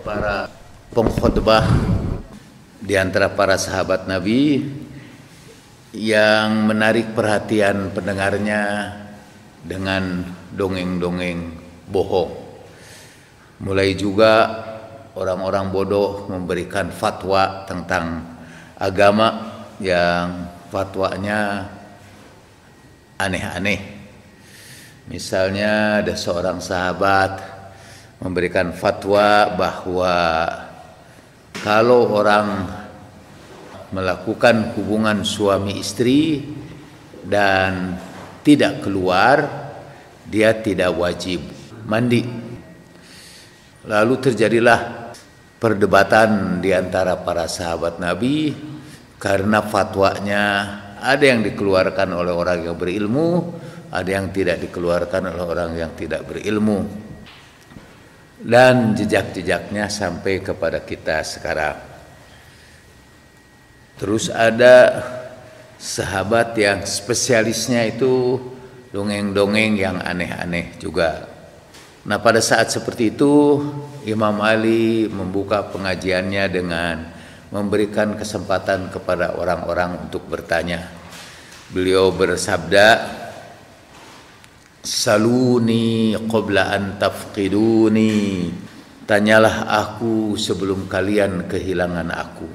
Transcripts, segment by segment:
para pengkhotbah di antara para sahabat Nabi yang menarik perhatian pendengarnya dengan dongeng-dongeng bohong. Mulai juga orang-orang bodoh memberikan fatwa tentang agama yang fatwanya aneh-aneh. Misalnya ada seorang sahabat memberikan fatwa bahwa kalau orang melakukan hubungan suami istri dan tidak keluar, dia tidak wajib mandi. Lalu terjadilah perdebatan di antara para sahabat Nabi karena fatwanya ada yang dikeluarkan oleh orang yang berilmu, ada yang tidak dikeluarkan oleh orang yang tidak berilmu. Dan jejak-jejaknya sampai kepada kita sekarang. Terus ada sahabat yang spesialisnya itu dongeng-dongeng yang aneh-aneh juga. Nah, pada saat seperti itu Imam Ali membuka pengajiannya dengan memberikan kesempatan kepada orang-orang untuk bertanya. Beliau bersabda, "Saluni qabla an tafqiduni." Tanyalah aku sebelum kalian kehilangan aku.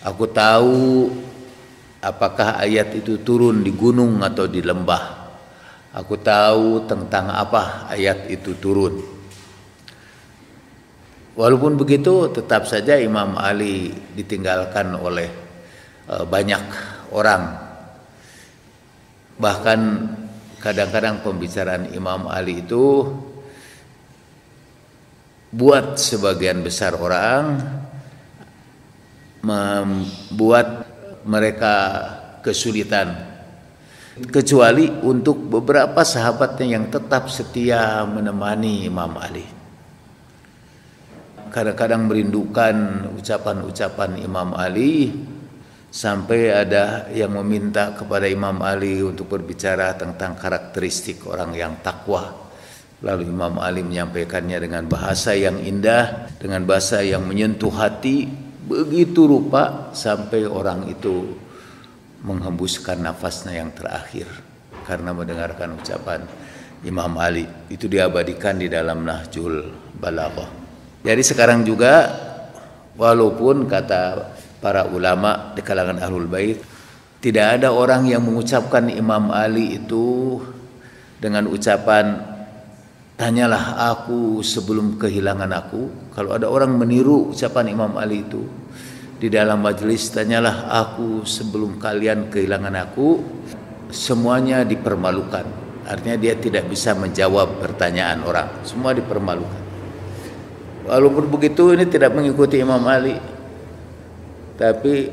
Aku tahu apakah ayat itu turun di gunung atau di lembah. Aku tahu tentang apa ayat itu turun. Walaupun begitu, tetap saja Imam Ali ditinggalkan oleh banyak orang. Bahkan kadang-kadang pembicaraan Imam Ali itu buat sebagian besar orang membuat mereka kesulitan. Kecuali untuk beberapa sahabatnya yang tetap setia menemani Imam Ali. Kadang-kadang merindukan ucapan-ucapan Imam Ali, sampai ada yang meminta kepada Imam Ali untuk berbicara tentang karakteristik orang yang takwa. Lalu Imam Ali menyampaikannya dengan bahasa yang indah, dengan bahasa yang menyentuh hati, begitu rupa sampai orang itu menghembuskan nafasnya yang terakhir karena mendengarkan ucapan Imam Ali. Itu diabadikan di dalam Nahjul Balaghah. Jadi sekarang juga, walaupun kata para ulama di kalangan Ahlul Bait, tidak ada orang yang mengucapkan Imam Ali itu dengan ucapan tanyalah aku sebelum kehilangan aku. Kalau ada orang meniru ucapan Imam Ali itu di dalam majelis, tanyalah aku sebelum kalian kehilangan aku, semuanya dipermalukan. Artinya dia tidak bisa menjawab pertanyaan orang, semua dipermalukan. Walaupun begitu, ini tidak mengikuti Imam Ali, tapi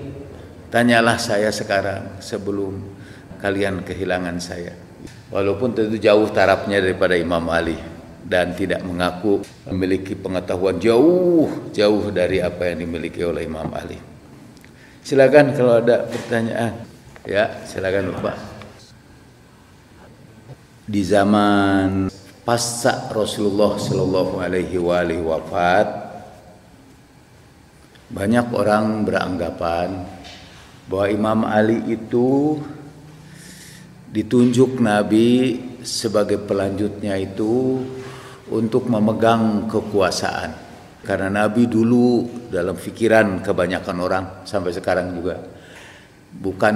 tanyalah saya sekarang sebelum kalian kehilangan saya. Walaupun tentu jauh tarafnya daripada Imam Ali dan tidak mengaku memiliki pengetahuan jauh dari apa yang dimiliki oleh Imam Ali. Silakan kalau ada pertanyaan. Ya, silakan Bapak. Di zaman pasca Rasulullah Shallallahu Alaihi Wasallam wafat, banyak orang beranggapan bahwa Imam Ali itu ditunjuk Nabi sebagai pelanjutnya itu untuk memegang kekuasaan. Karena Nabi dulu dalam pikiran kebanyakan orang sampai sekarang juga bukan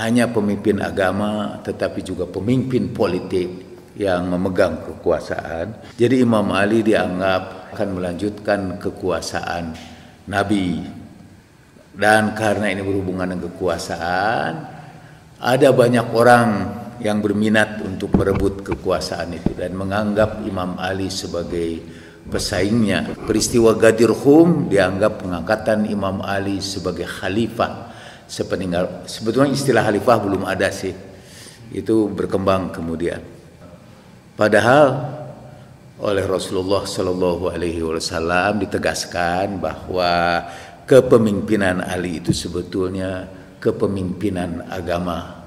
hanya pemimpin agama tetapi juga pemimpin politik yang memegang kekuasaan. Jadi Imam Ali dianggap akan melanjutkan kekuasaan Nabi. Dan karena ini berhubungan dengan kekuasaan, ada banyak orang yang berminat untuk merebut kekuasaan itu dan menganggap Imam Ali sebagai pesaingnya. Peristiwa Ghadir Khum dianggap pengangkatan Imam Ali sebagai khalifah sepeninggal. Sebetulnya istilah khalifah belum ada sih, itu berkembang kemudian. Padahal oleh Rasulullah Shallallahu Alaihi Wasallam ditegaskan bahwa kepemimpinan Ali itu sebetulnya kepemimpinan agama.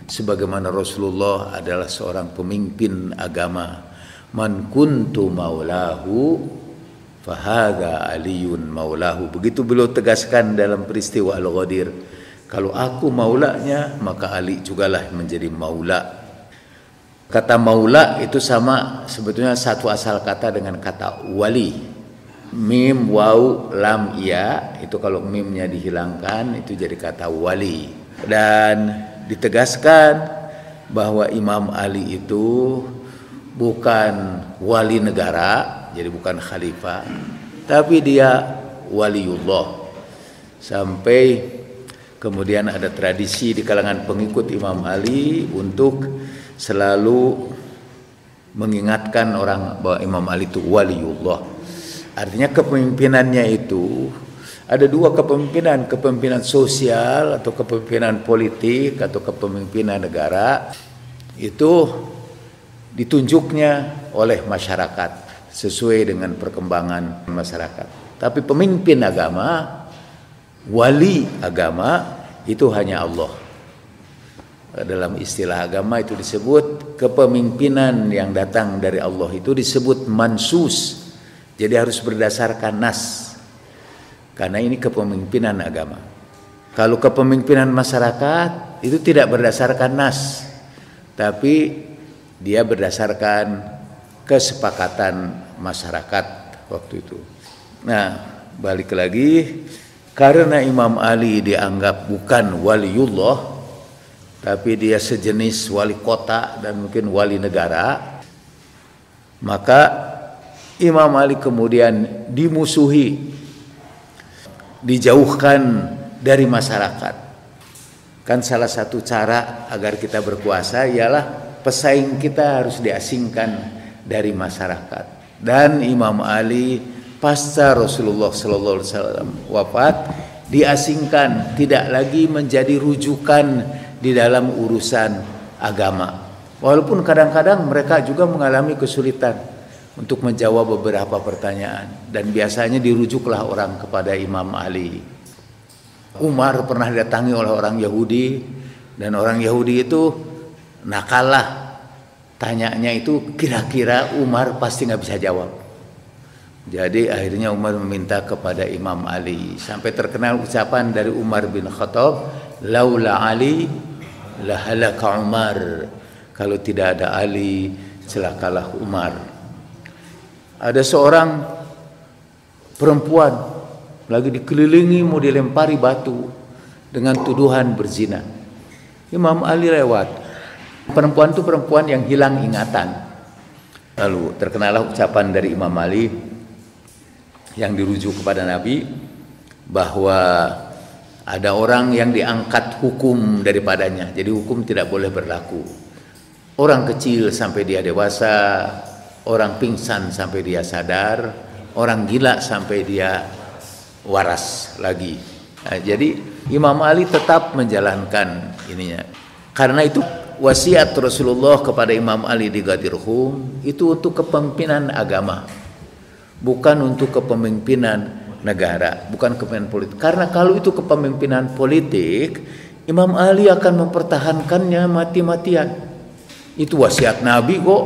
Sebagaimana Rasulullah adalah seorang pemimpin agama. Man kuntu maulahu fahadha aliyun maulahu. Begitu beliau tegaskan dalam peristiwa Al-Ghadir, kalau aku maulanya maka Ali jugalah menjadi maula. Kata maula itu sama sebetulnya satu asal kata dengan kata wali. Mim, waw, lam, ya, itu kalau mimnya dihilangkan itu jadi kata wali. Dan ditegaskan bahwa Imam Ali itu bukan wali negara, jadi bukan khalifah, tapi dia waliullah. Sampai kemudian ada tradisi di kalangan pengikut Imam Ali untuk selalu mengingatkan orang bahwa Imam Ali itu waliullah. Artinya kepemimpinannya itu ada dua kepemimpinan, kepemimpinan sosial atau kepemimpinan politik atau kepemimpinan negara. Itu ditunjuknya oleh masyarakat sesuai dengan perkembangan masyarakat. Tapi pemimpin agama, wali agama itu hanya Allah. Dalam istilah agama itu disebut kepemimpinan yang datang dari Allah itu disebut mansus. Jadi harus berdasarkan nas. Karena ini kepemimpinan agama. Kalau kepemimpinan masyarakat itu tidak berdasarkan nas, tapi dia berdasarkan kesepakatan masyarakat waktu itu. Nah, balik lagi, karena Imam Ali dianggap bukan waliullah, tapi dia sejenis wali kota dan mungkin wali negara, maka Imam Ali kemudian dimusuhi, dijauhkan dari masyarakat. Kan salah satu cara agar kita berkuasa ialah pesaing kita harus diasingkan dari masyarakat. Dan Imam Ali pasca Rasulullah SAW wafat diasingkan, tidak lagi menjadi rujukan di dalam urusan agama. Walaupun kadang-kadang mereka juga mengalami kesulitan untuk menjawab beberapa pertanyaan, dan biasanya dirujuklah orang kepada Imam Ali. Umar pernah didatangi oleh orang Yahudi, dan orang Yahudi itu nakalah, tanyanya itu kira-kira Umar pasti nggak bisa jawab. Jadi akhirnya Umar meminta kepada Imam Ali, sampai terkenal ucapan dari Umar bin Khattab, laula Ali lahalaka Umar, kalau tidak ada Ali celakalah Umar. Ada seorang perempuan lagi dikelilingi mau dilempari batu dengan tuduhan berzina. Imam Ali lewat. Perempuan itu perempuan yang hilang ingatan. Lalu terkenalah ucapan dari Imam Ali yang dirujuk kepada Nabi bahwa ada orang yang diangkat hukum daripadanya, jadi hukum tidak boleh berlaku. Orang kecil sampai dia dewasa, orang pingsan sampai dia sadar, orang gila sampai dia waras lagi. Nah, jadi Imam Ali tetap menjalankan ininya. Karena itu wasiat Rasulullah kepada Imam Ali di Ghadir Hum itu untuk kepemimpinan agama, bukan untuk kepemimpinan negara, bukan kepemimpinan politik. Karena kalau itu kepemimpinan politik, Imam Ali akan mempertahankannya mati-matian. Itu wasiat Nabi kok,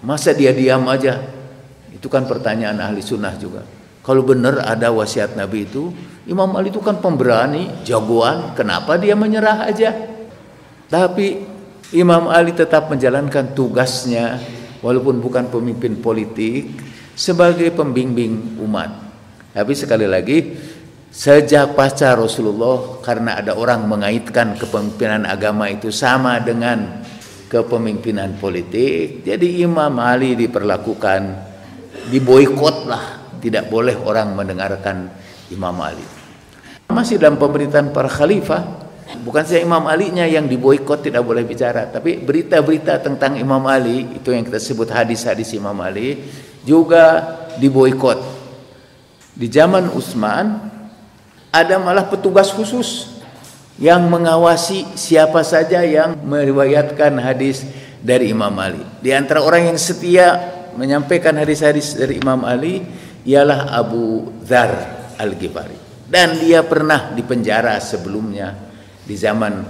masa dia diam aja? Itu kan pertanyaan ahli sunnah juga. Kalau benar ada wasiat Nabi itu, Imam Ali itu kan pemberani, jagoan, kenapa dia menyerah aja? Tapi Imam Ali tetap menjalankan tugasnya, walaupun bukan pemimpin politik, sebagai pembimbing umat. Tapi sekali lagi, sejak pasca Rasulullah, karena ada orang mengaitkan kepemimpinan agama itu sama dengan kepemimpinan politik, jadi Imam Ali diperlakukan, diboikot lah, tidak boleh orang mendengarkan Imam Ali. Masih dalam pemerintahan para khalifah, bukan saja Imam Ali-nya yang diboikot tidak boleh bicara, tapi berita-berita tentang Imam Ali, itu yang kita sebut hadis-hadis Imam Ali, juga diboikot. Di zaman Utsman ada malah petugas khusus yang mengawasi siapa saja yang meriwayatkan hadis dari Imam Ali. Di antara orang yang setia menyampaikan hadis-hadis dari Imam Ali ialah Abu Dzar Al-Ghifari, dan dia pernah dipenjara sebelumnya di zaman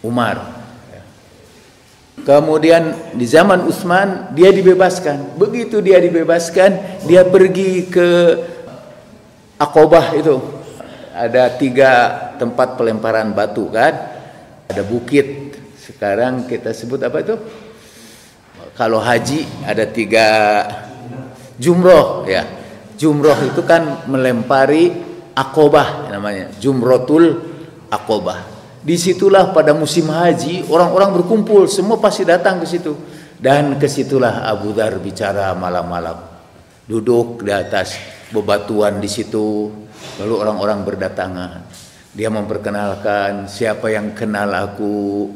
Umar. Kemudian di zaman Utsman dia dibebaskan. Begitu dia dibebaskan, dia pergi ke Aqabah itu. Ada 3 tempat pelemparan batu kan. Ada bukit. Sekarang kita sebut apa itu? Kalau haji ada 3 jumroh ya. Jumroh itu kan melempari Aqabah namanya. Jumratul Aqabah. Disitulah pada musim haji orang-orang berkumpul, semua pasti datang ke situ. Dan kesitulah Abu Dzar bicara malam-malam, duduk di atas bebatuan di situ, lalu orang-orang berdatangan. Dia memperkenalkan, siapa yang kenal aku,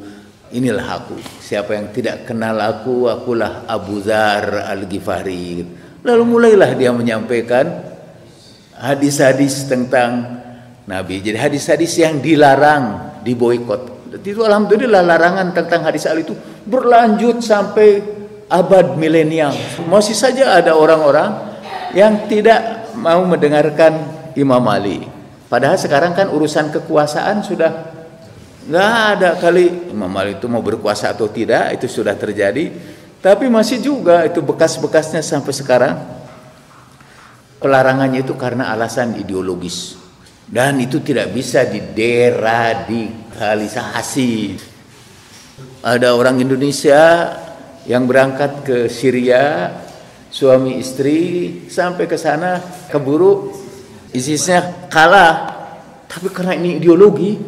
inilah aku. Siapa yang tidak kenal aku, akulah Abu Dzar Al-Ghifari. Lalu mulailah dia menyampaikan hadis-hadis tentang Nabi. Jadi hadis-hadis yang dilarang diboikot. Itu alhamdulillah larangan tentang hadis Ali itu berlanjut sampai abad milenial. Masih saja ada orang-orang yang tidak mau mendengarkan Imam Ali. Padahal sekarang kan urusan kekuasaan sudah nggak ada kali Imam Ali itu mau berkuasa atau tidak, itu sudah terjadi. Tapi masih juga itu bekas-bekasnya sampai sekarang. Pelarangannya itu karena alasan ideologis. Dan itu tidak bisa dideradikalisasi. Ada orang Indonesia yang berangkat ke Syria, suami istri, sampai ke sana keburu ISIS-nya kalah. Tapi karena ini ideologi,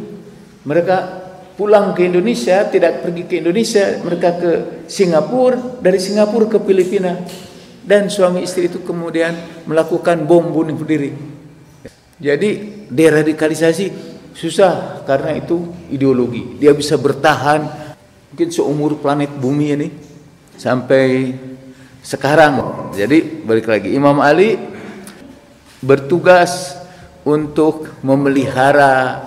mereka pulang ke Indonesia, tidak pergi ke Indonesia, mereka ke Singapura, dari Singapura ke Filipina. Dan suami istri itu kemudian melakukan bom bunuh diri. Jadi deradikalisasi susah karena itu ideologi. Dia bisa bertahan mungkin seumur planet bumi ini sampai sekarang. Jadi balik lagi, Imam Ali bertugas untuk memelihara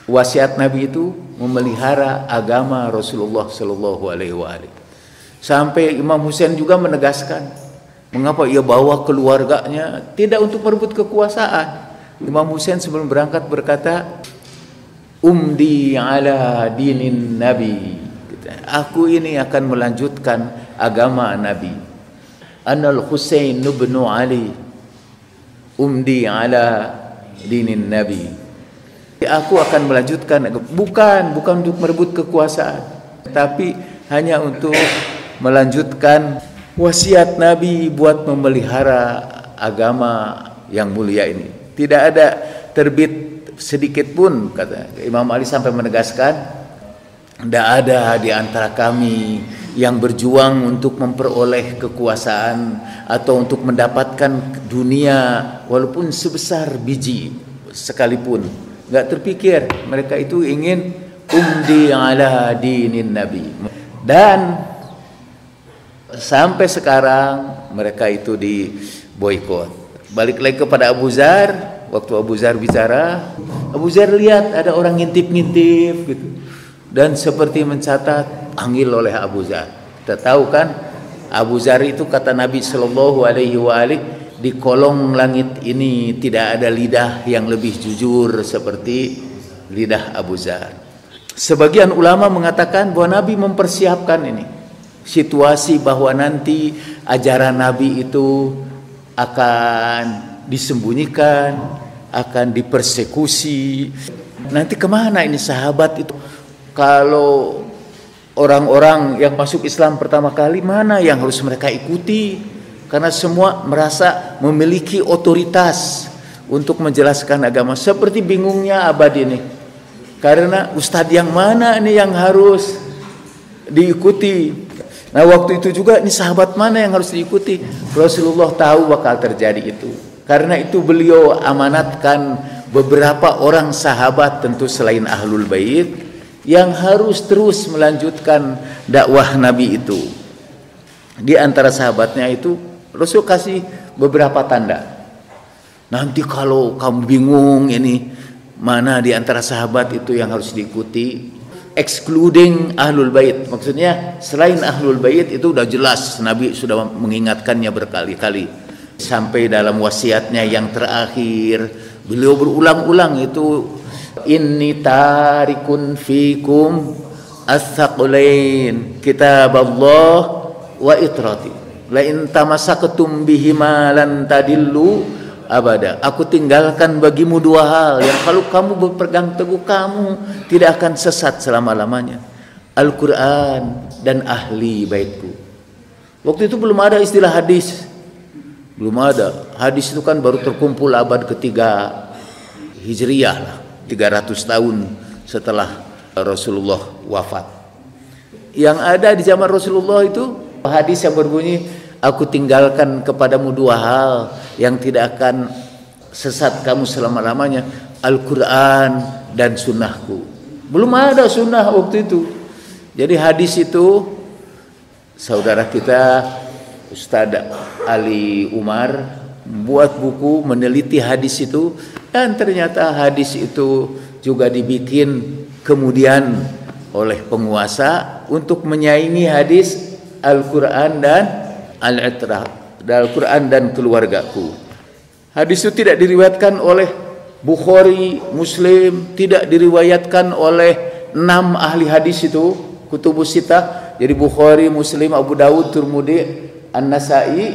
wasiat Nabi itu, memelihara agama Rasulullah Sallallahu Alaihi Wasallam. Sampai Imam Husain juga menegaskan, mengapa ia bawa keluarganya tidak untuk merebut kekuasaan. Imam Husain sebelum berangkat berkata, umdi ala dinin Nabi. Aku ini akan melanjutkan agama Nabi. Anal Husain ibn Ali umdi ala dinin Nabi. Aku akan melanjutkan, bukan untuk merebut kekuasaan, tapi hanya untuk melanjutkan wasiat Nabi buat memelihara agama yang mulia ini. Tidak ada terbit sedikit pun, kata Imam Ali sampai menegaskan, tidak ada di antara kami yang berjuang untuk memperoleh kekuasaan atau untuk mendapatkan dunia walaupun sebesar biji sekalipun. Enggak terpikir, mereka itu ingin umdi ala dinin Nabi. Dan sampai sekarang mereka itu diboikot. Balik lagi kepada Abu Dzar, waktu Abu Dzar bicara, Abu Dzar lihat ada orang ngintip-ngintip gitu. Dan seperti mencatat, panggil oleh Abu Dzar. Kita tahu kan, Abu Dzar itu kata Nabi Sallallahu Alaihi Wasallam, di kolong langit ini tidak ada lidah yang lebih jujur seperti lidah Abu Dzar. Sebagian ulama mengatakan bahwa Nabi mempersiapkan ini situasi bahwa nanti ajaran Nabi itu akan disembunyikan, akan dipersekusi. Nanti kemana ini sahabat itu? Kalau orang-orang yang masuk Islam pertama kali, mana yang harus mereka ikuti? Karena semua merasa memiliki otoritas untuk menjelaskan agama. Seperti bingungnya abad ini. Karena ustadz yang mana ini yang harus diikuti? Nah waktu itu juga ini sahabat mana yang harus diikuti? Rasulullah tahu bakal terjadi itu. Karena itu beliau amanatkan beberapa orang sahabat, tentu selain Ahlul Bait, yang harus terus melanjutkan dakwah Nabi itu. Di antara sahabatnya itu Rasul kasih beberapa tanda. Nanti kalau kamu bingung ini mana di antara sahabat itu yang harus diikuti, excluding Ahlul Bait, maksudnya selain Ahlul Bait itu udah jelas Nabi sudah mengingatkannya berkali-kali. Sampai dalam wasiatnya yang terakhir beliau berulang-ulang itu, inni tarikun fikum Ats-tsaqalain kitab Allah wa itrati la in tamassaktum bihima lan tadillu abada. Aku tinggalkan bagimu dua hal yang kalau kamu berpegang teguh kamu tidak akan sesat selama-lamanya. Al-Quran dan ahli baitku. Waktu itu belum ada istilah hadis. Belum ada. Hadis itu kan baru terkumpul abad ketiga Hijriyah lah, 300 tahun setelah Rasulullah wafat. Yang ada di zaman Rasulullah itu hadis yang berbunyi, aku tinggalkan kepadamu dua hal yang tidak akan sesat kamu selama-lamanya, Al-Quran dan sunnahku. Belum ada sunnah waktu itu. Jadi hadis itu, saudara kita Ustadz Ali Umar buat buku meneliti hadis itu, dan ternyata hadis itu juga dibikin kemudian oleh penguasa untuk menyaingi hadis Al-Quran dan Al-Itrah, Al-Quran dan keluargaku. Hadis itu tidak diriwayatkan oleh Bukhari, Muslim, tidak diriwayatkan oleh 6 ahli hadis itu, kutubus sitah. Jadi Bukhari, Muslim, Abu Dawud, Tirmidzi, An-Nasa'i,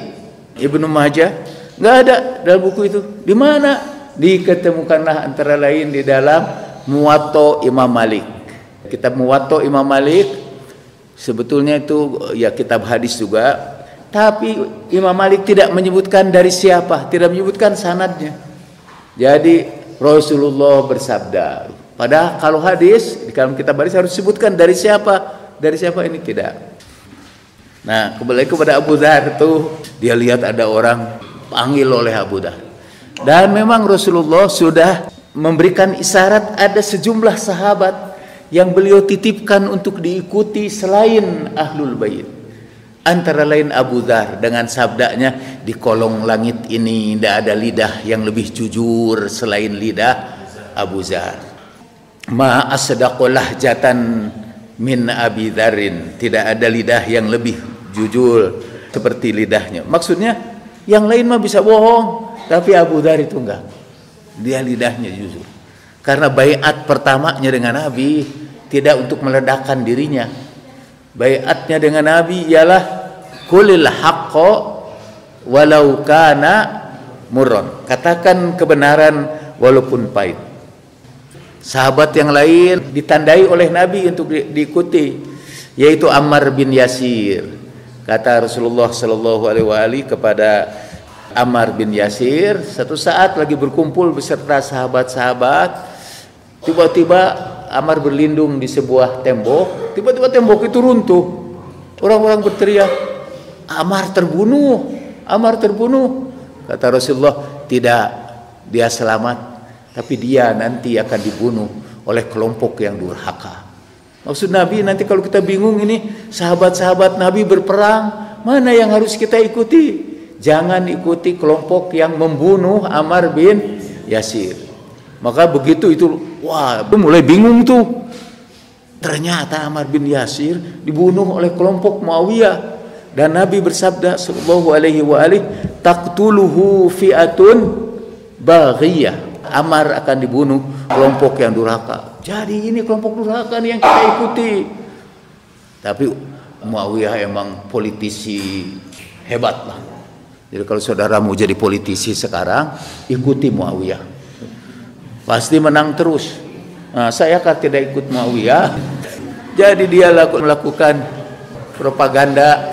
Ibnu Majah, nggak ada dalam buku itu. Di mana? Diketemukanlah antara lain di dalam Muwatta Imam Malik. Kitab Muwatta Imam Malik sebetulnya itu ya kitab hadis juga, tapi Imam Malik tidak menyebutkan dari siapa, tidak menyebutkan sanadnya. Jadi Rasulullah bersabda. Padahal kalau hadis di dalam kitab hadis harus disebutkan dari siapa ini tidak. Nah, kembali kepada Abu Dzar itu, dia lihat ada orang panggil oleh Abu Dzar. Dan memang Rasulullah sudah memberikan isyarat ada sejumlah sahabat yang beliau titipkan untuk diikuti selain Ahlul Bait. Antara lain Abu Dzar dengan sabdanya, di kolong langit ini tidak ada lidah yang lebih jujur selain lidah Abu Dzar. Ma asdaqu lahjatan min Abi Dzarin, tidak ada lidah yang lebih jujur seperti lidahnya. Maksudnya yang lain mah bisa bohong, tapi Abu Dzar itu enggak. Dia lidahnya jujur. Karena baiat pertamanya dengan Nabi tidak untuk meledakkan dirinya. Baiatnya dengan Nabi ialah qulil haqqo walau kana murran. Katakan kebenaran walaupun pahit. Sahabat yang lain ditandai oleh Nabi untuk diikuti, yaitu Ammar bin Yasir. Kata Rasulullah sallallahu alaihi wasallam kepada Ammar bin Yasir, satu saat lagi berkumpul beserta sahabat-sahabat, tiba-tiba Ammar berlindung di sebuah tembok, tiba-tiba tembok itu runtuh. Orang-orang berteriak, Ammar terbunuh, Ammar terbunuh. Kata Rasulullah, tidak, dia selamat, tapi dia nanti akan dibunuh oleh kelompok yang durhaka. Maksud Nabi, nanti kalau kita bingung ini sahabat-sahabat Nabi berperang, mana yang harus kita ikuti? Jangan ikuti kelompok yang membunuh Ammar bin Yasir. Maka begitu itu, wah, mulai bingung tuh. Ternyata Ammar bin Yasir dibunuh oleh kelompok Muawiyah, dan Nabi bersabda sallallahu alaihi wa alihi, taqtuluhu fi'atun baghiyah. Ammar akan dibunuh kelompok yang durhaka. Jadi ini kelompok durhaka yang kita ikuti. Tapi Muawiyah emang politisi hebat lah. Jadi kalau saudara mau jadi politisi sekarang, ikuti Muawiyah, pasti menang terus. Nah, saya kan tidak ikut Muawiyah, jadi dia melakukan propaganda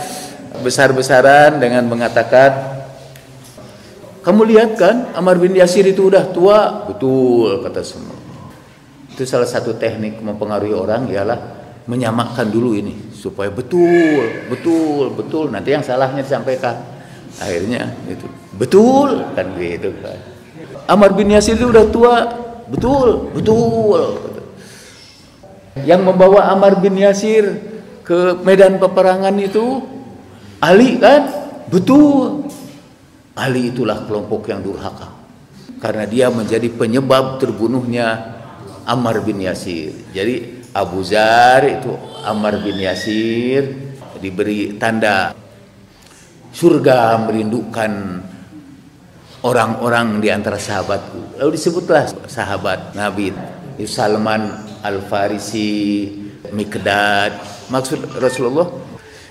besar-besaran dengan mengatakan, kamu lihat kan Ammar bin Yasir itu udah tua. Betul, kata semua. Itu salah satu teknik mempengaruhi orang ialah menyamakan dulu ini supaya betul. Nanti yang salahnya disampaikan. Akhirnya itu betul kan gitu kan. Ammar bin Yasir itu udah tua. Betul. Yang membawa Ammar bin Yasir ke medan peperangan itu Ali kan? Betul. Ali itulah kelompok yang durhaka, karena dia menjadi penyebab terbunuhnya Ammar bin Yasir. Jadi Abu Dzar itu Ammar bin Yasir diberi tanda surga merindukan orang-orang di antara sahabatku. Lalu disebutlah sahabat Nabi, Salman Al-Farisi, Miqdad. Maksud Rasulullah,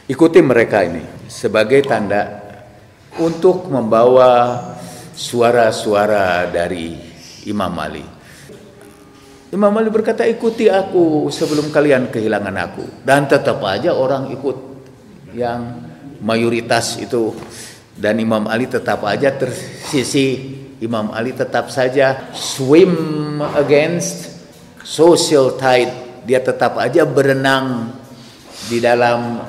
ikuti mereka ini sebagai tanda untuk membawa suara-suara dari Imam Ali. Imam Ali berkata, ikuti aku sebelum kalian kehilangan aku. Dan tetap aja orang ikut yang mayoritas itu. Dan Imam Ali tetap aja tersisih. Imam Ali tetap saja swim against social tide. Dia tetap aja berenang di dalam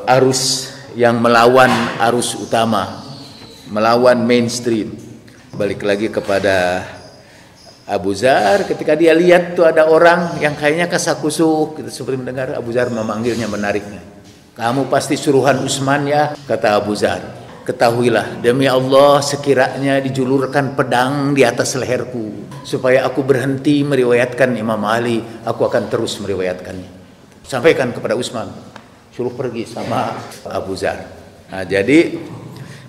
arus yang melawan arus utama, melawan mainstream. Balik lagi kepada Abu Zar, ketika dia lihat tuh ada orang yang kayaknya kasakusuk, kita seperti mendengar Abu Zar memanggilnya, menariknya. Kamu pasti suruhan Utsman ya, kata Abu Zar. Ketahuilah, demi Allah, sekiranya dijulurkan pedang di atas leherku supaya aku berhenti meriwayatkan Imam Ali, aku akan terus meriwayatkannya. Sampaikan kepada Utsman, suruh pergi sama Abu Zar. Nah, jadi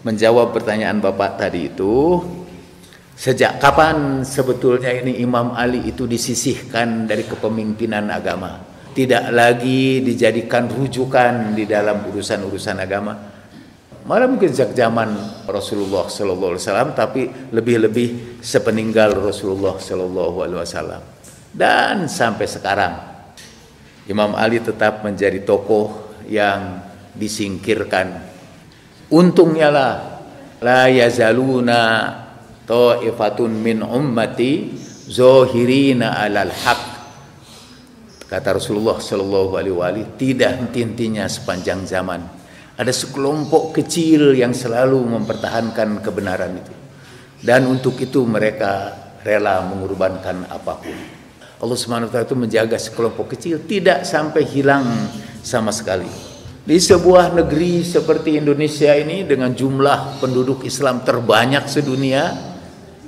menjawab pertanyaan Bapak tadi itu, sejak kapan sebetulnya ini Imam Ali itu disisihkan dari kepemimpinan agama, tidak lagi dijadikan rujukan di dalam urusan-urusan agama? Malah mungkin sejak zaman Rasulullah Sallallahu Alaihi Wasallam, tapi lebih-lebih sepeninggal Rasulullah Sallallahu Alaihi Wasallam. Dan sampai sekarang Imam Ali tetap menjadi tokoh yang disingkirkan. Untungnya lah, la yazaluna ta'ifatun min ummati zahirina alal haq. Kata Rasulullah Sallallahu Alaihi Wasallam, tidak henti-hentinya sepanjang zaman ada sekelompok kecil yang selalu mempertahankan kebenaran itu. Dan untuk itu mereka rela mengorbankan apapun. Allah Subhanahu wa taala itu menjaga sekelompok kecil tidak sampai hilang sama sekali. Di sebuah negeri seperti Indonesia ini dengan jumlah penduduk Islam terbanyak sedunia,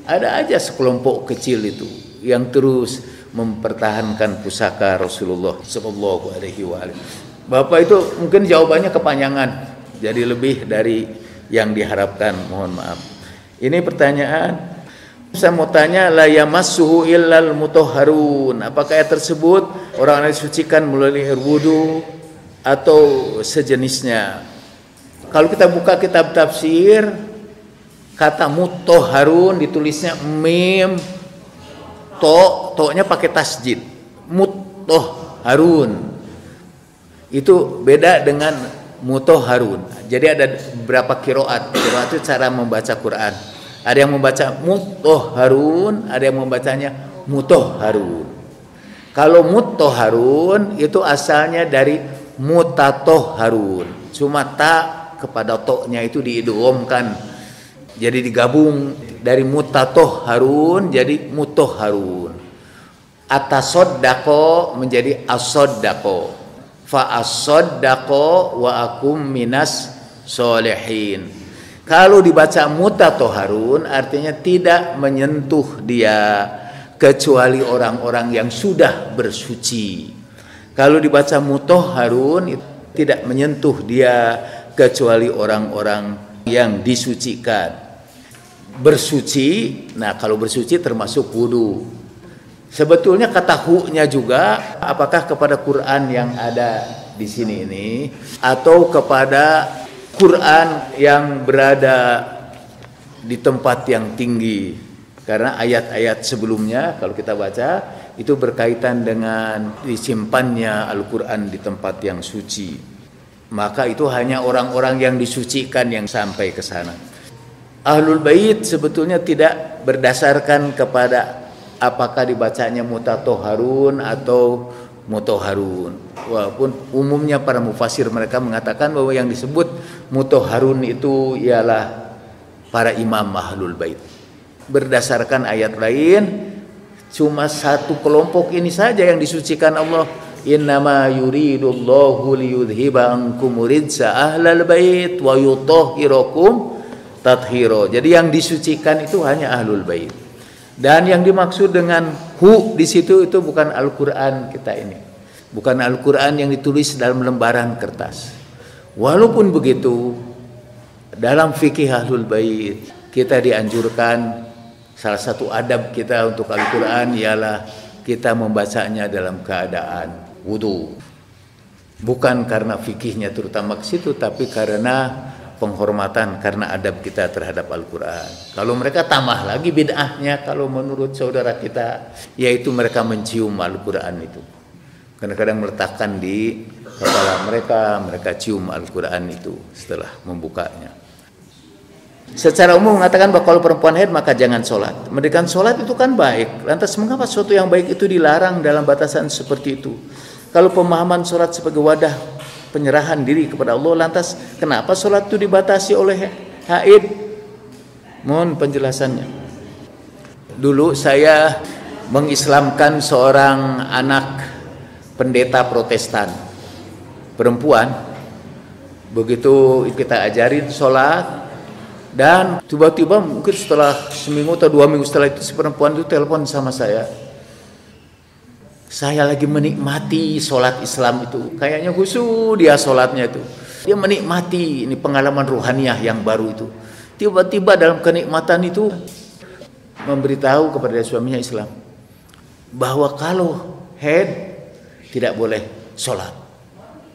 ada aja sekelompok kecil itu yang terus mempertahankan pusaka Rasulullah sallallahu alaihi wasallam. Bapak itu mungkin jawabannya kepanjangan, jadi lebih dari yang diharapkan, mohon maaf. Ini pertanyaan, saya mau tanya, la yamassuhu illal mutahharun. Apakah ayat tersebut orang yang disucikan melalui air wudu atau sejenisnya? Kalau kita buka kitab tafsir, kata mutahharun ditulisnya mim to-nya pakai tasjid. Mutahharun. Itu beda dengan mutahharun. Jadi ada beberapa qiraat. Qiraat itu cara membaca Quran. Ada yang membaca mutahharun, ada yang membacanya mutahharun. Kalau mutahharun itu asalnya dari mutatahharun. Cuma ta kepada to-nya itu diidghamkan. Jadi digabung dari mutatahharun jadi mutahharun. Atasaddaqo menjadi asaddaqo. Fa as-saddaqo wa akum minas solehin. Kalau dibaca mutatahharun artinya tidak menyentuh dia kecuali orang-orang yang sudah bersuci. Kalau dibaca mutahharun tidak menyentuh dia kecuali orang-orang yang disucikan. Bersuci, nah kalau bersuci termasuk wudu. Sebetulnya kata hu-nya juga apakah kepada Quran yang ada di sini ini atau kepada Quran yang berada di tempat yang tinggi. Karena ayat-ayat sebelumnya kalau kita baca itu berkaitan dengan disimpannya Al-Quran di tempat yang suci. Maka itu hanya orang-orang yang disucikan yang sampai ke sana. Ahlul Bait sebetulnya tidak berdasarkan kepada apakah dibacanya mutatahharun atau mutahharun. Walaupun umumnya para mufassir mereka mengatakan bahwa yang disebut mutahharun itu ialah para imam Ahlul Bait. Berdasarkan ayat lain, cuma satu kelompok ini saja yang disucikan Allah. Innama yuridullahu liyudhiba ankum ridsa ahlal bait wa yutahhirakum tathhira. Jadi yang disucikan itu hanya Ahlul Bait. Dan yang dimaksud dengan hu di situ itu bukan Al-Qur'an kita ini. Bukan Al-Qur'an yang ditulis dalam lembaran kertas. Walaupun begitu, dalam fikih Ahlul Bait kita dianjurkan, salah satu adab kita untuk Al-Qur'an ialah kita membacanya dalam keadaan wudu. Bukan karena fikihnya terutama ke situ, tapi karena penghormatan, karena adab kita terhadap Al-Quran. Kalau mereka tambah lagi bid'ahnya, kalau menurut saudara kita, yaitu mereka mencium Al-Quran itu. Kadang-kadang meletakkan di kepala mereka cium Al-Quran itu setelah membukanya. Secara umum mengatakan bahwa kalau perempuan haid maka jangan sholat. Mendirikan sholat itu kan baik. Lantas mengapa sesuatu yang baik itu dilarang dalam batasan seperti itu? Kalau pemahaman sholat sebagai wadah penyerahan diri kepada Allah, lantas kenapa sholat itu dibatasi oleh haid? Mohon penjelasannya. Dulu saya mengislamkan seorang anak pendeta Protestan perempuan. Begitu kita ajarin sholat, dan tiba-tiba mungkin setelah seminggu atau 2 minggu setelah itu, si perempuan itu telepon sama saya lagi menikmati sholat Islam itu, kayaknya khusyuk dia sholatnya itu, dia menikmati ini pengalaman ruhaniyah yang baru itu. Tiba-tiba dalam kenikmatan itu memberitahu kepada suaminya Islam bahwa kalau haid tidak boleh sholat.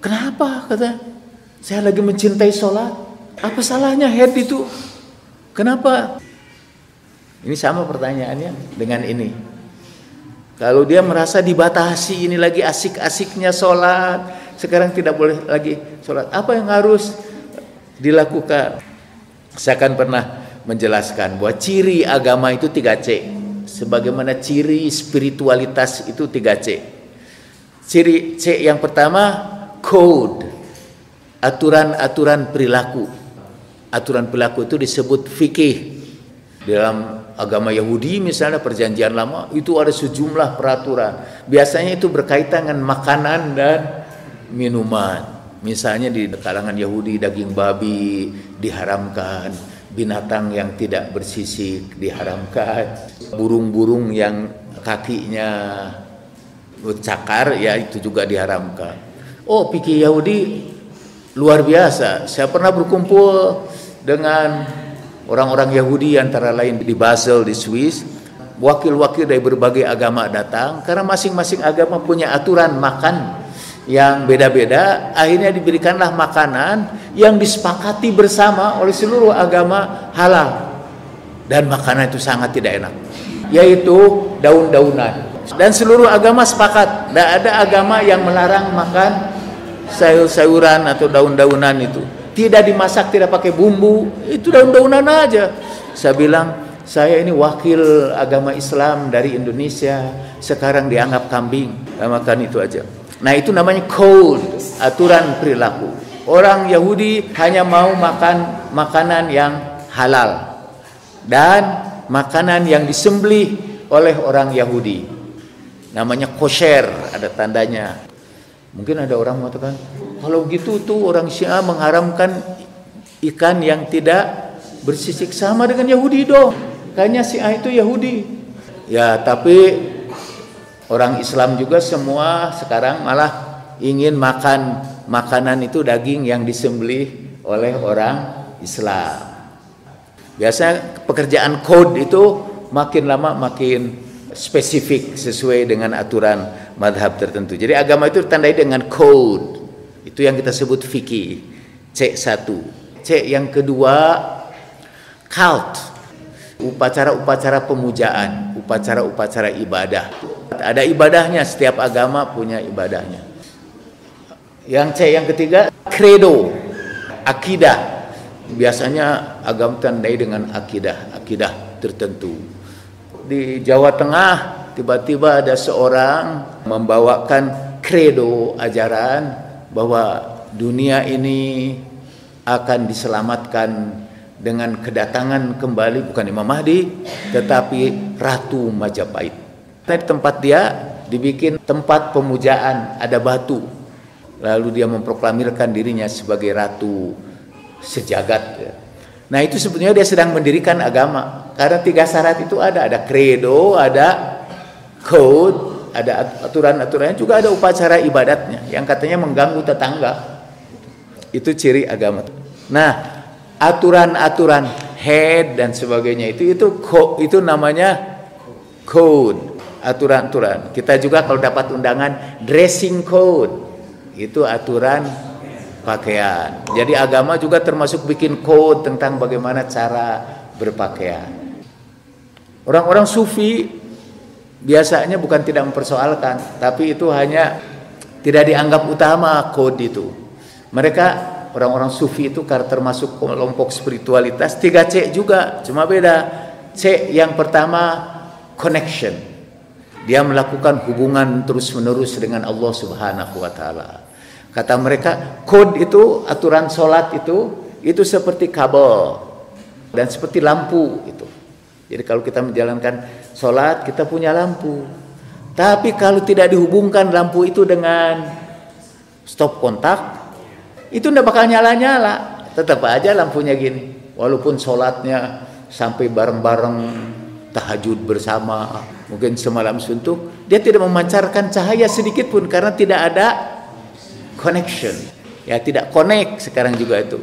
Kenapa? Kata, saya lagi mencintai sholat, apa salahnya haid itu? Kenapa? Ini sama pertanyaannya dengan ini. Kalau dia merasa dibatasi, ini lagi asik-asiknya sholat, sekarang tidak boleh lagi sholat, apa yang harus dilakukan? Saya akan pernah menjelaskan bahwa ciri agama itu 3C, sebagaimana ciri spiritualitas itu 3C. Ciri C yang pertama, code, aturan-aturan perilaku. Aturan perilaku itu disebut fikih. Dalam agama Yahudi misalnya, perjanjian lama itu ada sejumlah peraturan. Biasanya itu berkaitan dengan makanan dan minuman. Misalnya di kalangan Yahudi daging babi diharamkan, binatang yang tidak bersisik diharamkan, burung-burung yang kakinya cakar ya itu juga diharamkan. Oh, fikih Yahudi luar biasa. Saya pernah berkumpul dengan orang-orang Yahudi antara lain di Basel di Swiss. Wakil-wakil dari berbagai agama datang karena masing-masing agama punya aturan makan yang beda-beda. Akhirnya diberikanlah makanan yang disepakati bersama oleh seluruh agama halal, dan makanan itu sangat tidak enak, yaitu daun-daunan. Dan seluruh agama sepakat, tidak ada agama yang melarang makan sayur-sayuran atau daun-daunan itu. Tidak dimasak, tidak pakai bumbu, itu daun-daunan aja. Saya bilang, saya ini wakil agama Islam dari Indonesia, sekarang dianggap kambing, makan itu aja. Nah, itu namanya code, aturan perilaku. Orang Yahudi hanya mau makan makanan yang halal dan makanan yang disembelih oleh orang Yahudi. Namanya kosher, ada tandanya. Mungkin ada orang mengatakan, kalau begitu tuh orang Syiah mengharamkan ikan yang tidak bersisik, sama dengan Yahudi dong. Kayaknya Syiah itu Yahudi. Ya, tapi orang Islam juga semua sekarang malah ingin makan makanan itu daging yang disembelih oleh orang Islam. Biasanya pekerjaan code itu makin lama makin spesifik sesuai dengan aturan madhab tertentu. Jadi agama itu ditandai dengan code. Itu yang kita sebut fikih. C1. C yang kedua, cult. Upacara-upacara pemujaan, upacara-upacara ibadah. Ada ibadahnya, setiap agama punya ibadahnya. Yang C yang ketiga, credo, akidah. Biasanya agama tandai dengan akidah tertentu. Di Jawa Tengah tiba-tiba ada seorang membawakan credo, ajaran bahwa dunia ini akan diselamatkan dengan kedatangan kembali bukan Imam Mahdi tetapi Ratu Majapahit. Di tempat dia dibikin tempat pemujaan, ada batu. Lalu dia memproklamirkan dirinya sebagai ratu sejagat. Nah, itu sebenarnya dia sedang mendirikan agama. Karena 3 syarat itu ada credo, ada code, ada aturan-aturannya, juga ada upacara ibadatnya yang katanya mengganggu tetangga. Itu ciri agama. Nah, aturan-aturan haid dan sebagainya itu namanya code. aturan-aturan. Kita juga kalau dapat undangan dressing code, itu aturan pakaian. Jadi agama juga termasuk bikin code tentang bagaimana cara berpakaian. Orang-orang sufi biasanya bukan tidak mempersoalkan, tapi itu hanya tidak dianggap utama code itu. Mereka orang-orang sufi itu karena termasuk kelompok spiritualitas 3C juga, cuma beda. C yang pertama connection. Dia melakukan hubungan terus-menerus dengan Allah Subhanahu wa taala. Kata mereka, kode itu, aturan sholat itu seperti kabel dan seperti lampu itu. Jadi kalau kita menjalankan sholat, kita punya lampu. Tapi kalau tidak dihubungkan lampu itu dengan stop kontak, itu tidak bakal nyala-nyala. Tetap aja lampunya gini. Walaupun sholatnya sampai bareng-bareng tahajud bersama, mungkin semalam suntuk, dia tidak memancarkan cahaya sedikit pun karena tidak ada connection. Ya, tidak connect sekarang juga itu.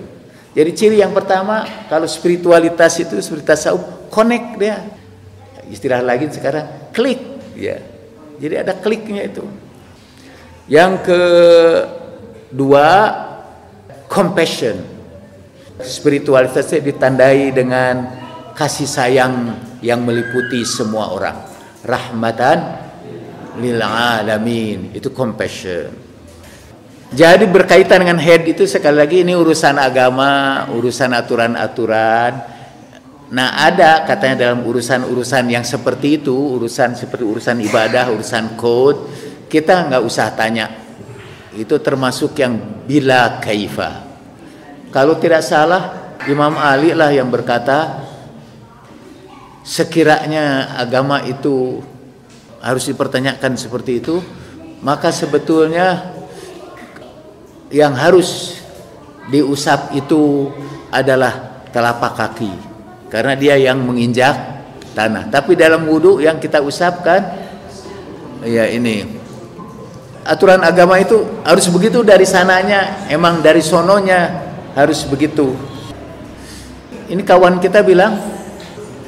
Jadi ciri yang pertama kalau spiritualitas itu, spiritualitas tasawuf, connect dia. Istilah lagi sekarang klik, ya. Jadi ada kliknya itu. Yang kedua, compassion. Spiritualitasnya ditandai dengan kasih sayang yang meliputi semua orang. Rahmatan lil alamin, itu compassion. Jadi berkaitan dengan head itu sekali lagi ini urusan agama, urusan aturan-aturan. Nah, ada katanya dalam urusan-urusan yang seperti itu, urusan seperti urusan ibadah, urusan code, kita nggak usah tanya. Itu termasuk yang bila kaifa. Kalau tidak salah, Imam Ali lah yang berkata, sekiranya agama itu harus dipertanyakan seperti itu, maka sebetulnya yang harus diusap itu adalah telapak kaki, karena dia yang menginjak tanah. Tapi dalam wudu yang kita usapkan, ya ini aturan agama itu harus begitu dari sananya, emang dari sononya harus begitu. Ini kawan kita bilang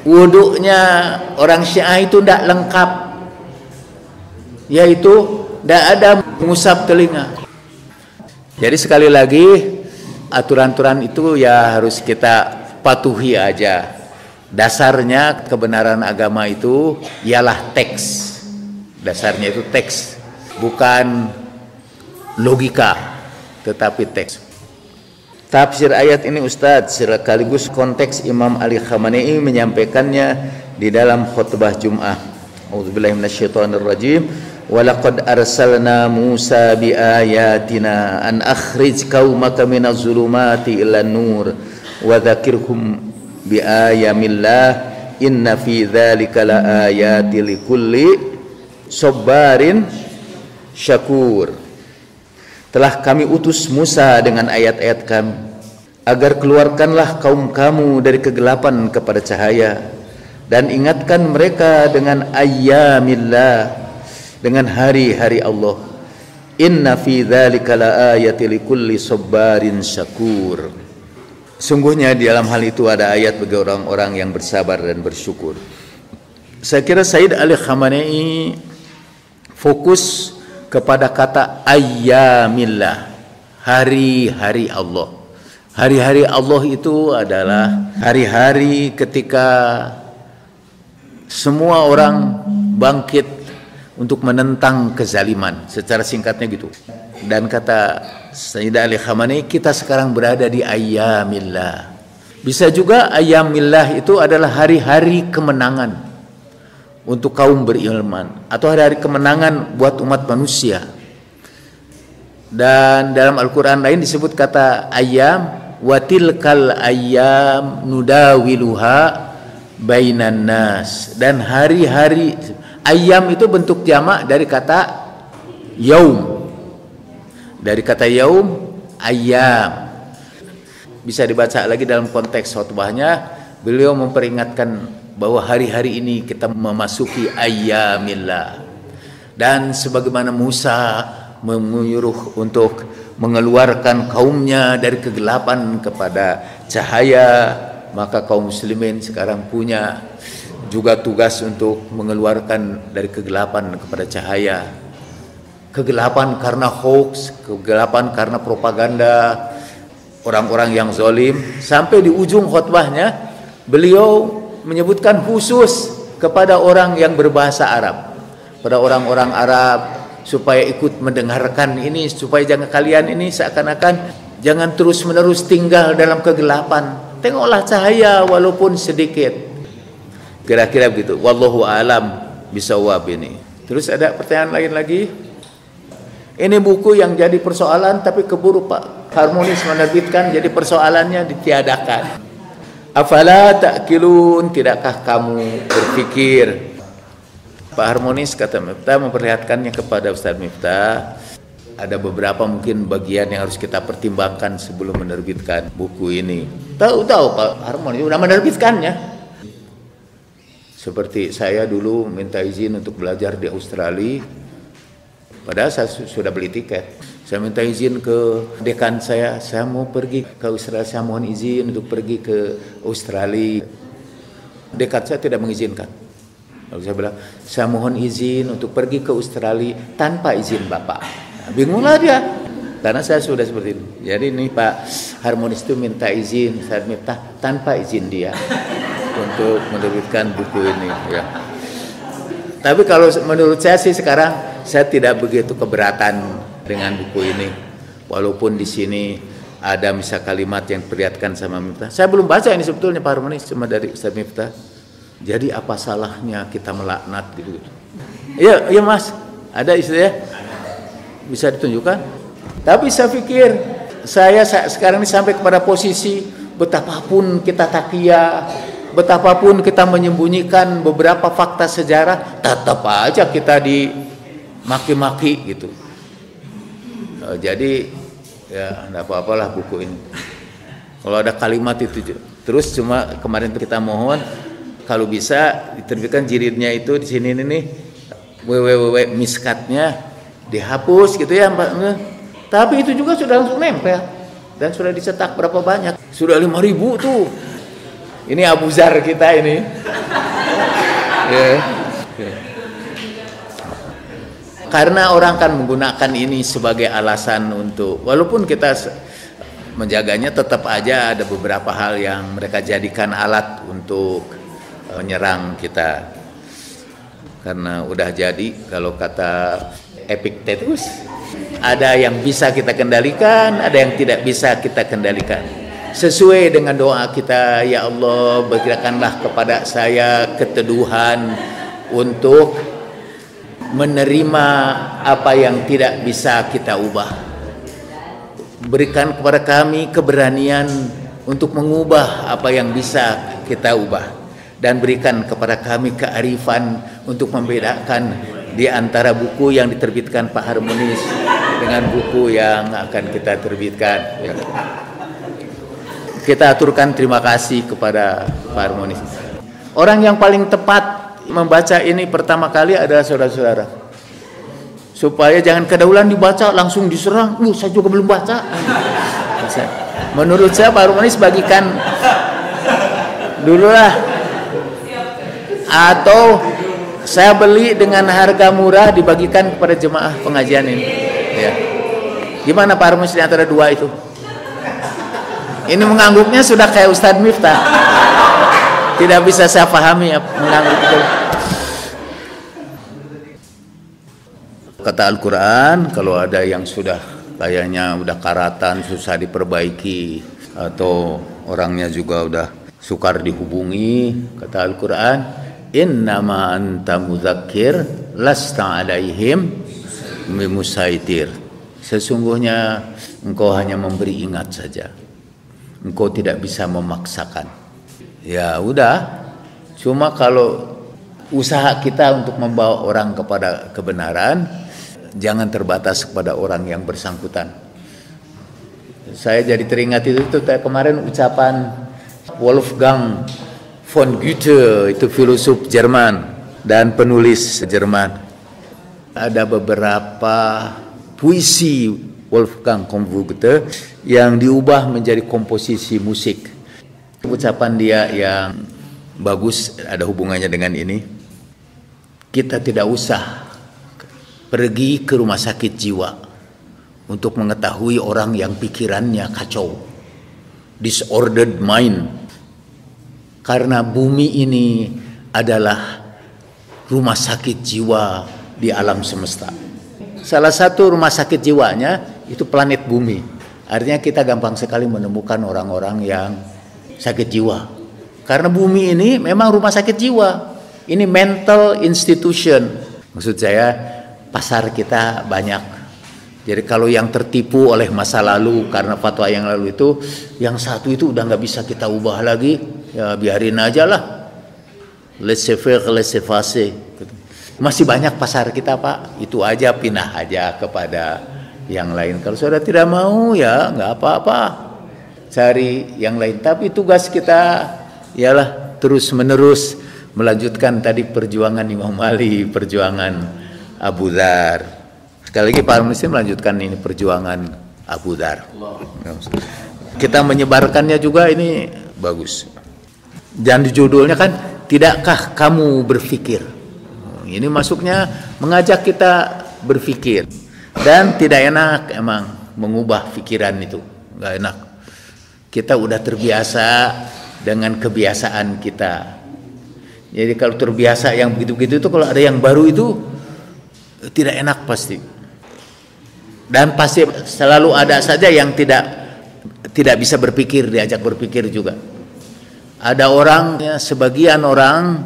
wudunya orang Syiah itu tidak lengkap, yaitu tidak ada mengusap telinga. Jadi sekali lagi aturan-aturan itu ya harus kita patuhi aja. Dasarnya kebenaran agama itu ialah teks. Dasarnya itu teks, bukan logika, tetapi teks. Tafsir ayat ini Ustadz sekaligus konteks Imam Ali Khamenei menyampaikannya di dalam khutbah Jum'ah. A'udzubillahi minasyaitonirrajim. Walaqad arsalna Musa biayatina an akhrij qaumaka minaz zulumati ilan nur wa dzakirhum biayamillah inna fi dzalika laayati likulli sabarin syakur. Telah kami utus Musa dengan ayat-ayat kami agar keluarkanlah kaum kamu dari kegelapan kepada cahaya dan ingatkan mereka dengan ayyamillah, dengan hari-hari Allah. Inna fi dzalika laayati likulli sabarin syakur. Sungguhnya di dalam hal itu ada ayat bagi orang-orang yang bersabar dan bersyukur. Saya kira Sayyid Ali Khamenei fokus kepada kata ayyamillah, hari-hari Allah. Hari-hari Allah itu adalah hari-hari ketika semua orang bangkit untuk menentang kezaliman, secara singkatnya gitu. Dan kata Sayyid Ali Khamenei, kita sekarang berada di ayyamillah. Bisa juga ayyamillah itu adalah hari-hari kemenangan untuk kaum berilman, atau hari-hari kemenangan buat umat manusia. Dan dalam Al-Quran lain disebut kata ayyam, watilkal ayyam nudawiluha bainan nas. Dan hari-hari, ayyam itu bentuk jamak dari kata yaum. Dari kata yaum, ayyam. Bisa dibaca lagi dalam konteks khutbahnya, beliau memperingatkan bahwa hari-hari ini kita memasuki ayyamillah. Dan sebagaimana Musa menyuruh untuk mengeluarkan kaumnya dari kegelapan kepada cahaya, maka kaum muslimin sekarang punya juga tugas untuk mengeluarkan dari kegelapan kepada cahaya. Kegelapan karena hoax, kegelapan karena propaganda orang-orang yang zalim. Sampai di ujung khutbahnya beliau menyebutkan khusus kepada orang yang berbahasa Arab, pada orang-orang Arab, supaya ikut mendengarkan ini, supaya jangan kalian ini seakan-akan jangan terus-menerus tinggal dalam kegelapan. Tengoklah cahaya walaupun sedikit. Kira-kira begitu. Wallahu alam bisawab ini. Terus ada pertanyaan lain lagi? Ini buku yang jadi persoalan tapi keburu Pak Harmonis menerbitkan, jadi persoalannya ditiadakan. Afala ta'qilun, tidakkah kamu berpikir? Pak Harmonis kata Miftah memperlihatkannya kepada Ustaz Miftah, ada beberapa mungkin bagian yang harus kita pertimbangkan sebelum menerbitkan buku ini. Tahu Pak Harmonis sudah menerbitkannya. Seperti saya dulu minta izin untuk belajar di Australia, padahal saya sudah beli tiket. Saya minta izin ke dekan saya mau pergi ke Australia, saya mohon izin untuk pergi ke Australia. Dekan saya tidak mengizinkan. Lalu saya bilang, saya mohon izin untuk pergi ke Australia tanpa izin Bapak. Nah, bingunglah dia, karena saya sudah seperti ini. Jadi ini Pak Harmonis itu minta izin, saya minta tanpa izin dia untuk menerbitkan buku ini. Ya. Tapi kalau menurut saya sih sekarang saya tidak begitu keberatan dengan buku ini, walaupun di sini ada misal kalimat yang diperlihatkan sama Miftah. Saya belum baca ini sebetulnya Pak Harmonis, cuma dari Ustaz Miftah. Jadi apa salahnya kita melaknat gitu? Iya Mas, ada istilahnya bisa ditunjukkan. Tapi saya pikir saya sekarang ini sampai kepada posisi betapapun kita takiyah, betapapun kita menyembunyikan beberapa fakta sejarah, tetap aja kita dimaki-maki gitu. Jadi ya enggak apa-apalah buku ini. Kalau ada kalimat itu terus, cuma kemarin kita mohon kalau bisa diterbitkan jilidnya itu di sini nih www miskatnya dihapus gitu ya Mbak. Tapi itu juga sudah langsung nempel dan sudah dicetak berapa banyak? Sudah 5.000 tuh. Ini Abu Zar kita ini. Karena orang kan menggunakan ini sebagai alasan untuk, walaupun kita menjaganya, tetap aja ada beberapa hal yang mereka jadikan alat untuk menyerang kita. Karena udah jadi, kalau kata Epictetus, ada yang bisa kita kendalikan, ada yang tidak bisa kita kendalikan. Sesuai dengan doa kita, ya Allah berikanlah kepada saya keteduhan untuk menerima apa yang tidak bisa kita ubah. Berikan kepada kami keberanian untuk mengubah apa yang bisa kita ubah. Dan berikan kepada kami kearifan untuk membedakan di antara buku yang diterbitkan Pak Harmonis dengan buku yang akan kita terbitkan. Kita aturkan terima kasih kepada Pak Harmonis. Orang yang paling tepat membaca ini pertama kali adalah saudara-saudara, supaya jangan kedahuluan dibaca langsung diserang. Saya juga belum baca. Menurut saya Pak Harmonis bagikan dulu lah, atau saya beli dengan harga murah dibagikan kepada jemaah pengajian ini. Ya. Gimana Pak Harmonis di antara dua itu? Ini mengangguknya sudah kayak Ustadz Miftah. Tidak bisa saya pahami mengangguk itu. Kata Al-Quran, kalau ada yang sudah kayaknya udah karatan, susah diperbaiki, atau orangnya juga udah sukar dihubungi, kata Al-Quran, innama anta mudzakir lasta alaihim bimusaitir. Sesungguhnya engkau hanya memberi ingat saja, engkau tidak bisa memaksakan. Ya udah, cuma kalau usaha kita untuk membawa orang kepada kebenaran, jangan terbatas kepada orang yang bersangkutan. Saya jadi teringat itu kemarin ucapan Wolfgang von Goethe, itu filosof Jerman dan penulis Jerman. Ada beberapa puisi Wolfgang von Goethe yang diubah menjadi komposisi musik. Ucapan dia yang bagus ada hubungannya dengan ini. Kita tidak usah pergi ke rumah sakit jiwa untuk mengetahui orang yang pikirannya kacau, disordered mind. Karena bumi ini adalah rumah sakit jiwa di alam semesta. Salah satu rumah sakit jiwanya itu planet bumi. Artinya kita gampang sekali menemukan orang-orang yang sakit jiwa. Karena bumi ini memang rumah sakit jiwa. Ini mental institution. Maksud saya pasar kita banyak. Jadi kalau yang tertipu oleh masa lalu karena fatwa yang lalu itu, yang satu itu udah nggak bisa kita ubah lagi, ya biarin aja lah. Laissez faire, laissez passer. Masih banyak pasar kita Pak. Itu aja, pindah aja kepada yang lain. Kalau saudara tidak mau ya nggak apa-apa. Cari yang lain. Tapi tugas kita ialah terus menerus melanjutkan tadi perjuangan Imam Ali, perjuangan Abu Dzar. Sekali lagi Pak Muslim melanjutkan ini perjuangan Abu Dzar. Kita menyebarkannya juga ini bagus. Dan di judulnya kan, tidakkah kamu berpikir? Ini masuknya mengajak kita berpikir. Dan tidak enak emang mengubah pikiran itu, nggak enak. Kita udah terbiasa dengan kebiasaan kita. Jadi kalau terbiasa yang begitu-begitu itu, kalau ada yang baru itu tidak enak pasti. Dan pasti selalu ada saja yang tidak bisa berpikir, diajak berpikir juga. Ada orang, ya, sebagian orang,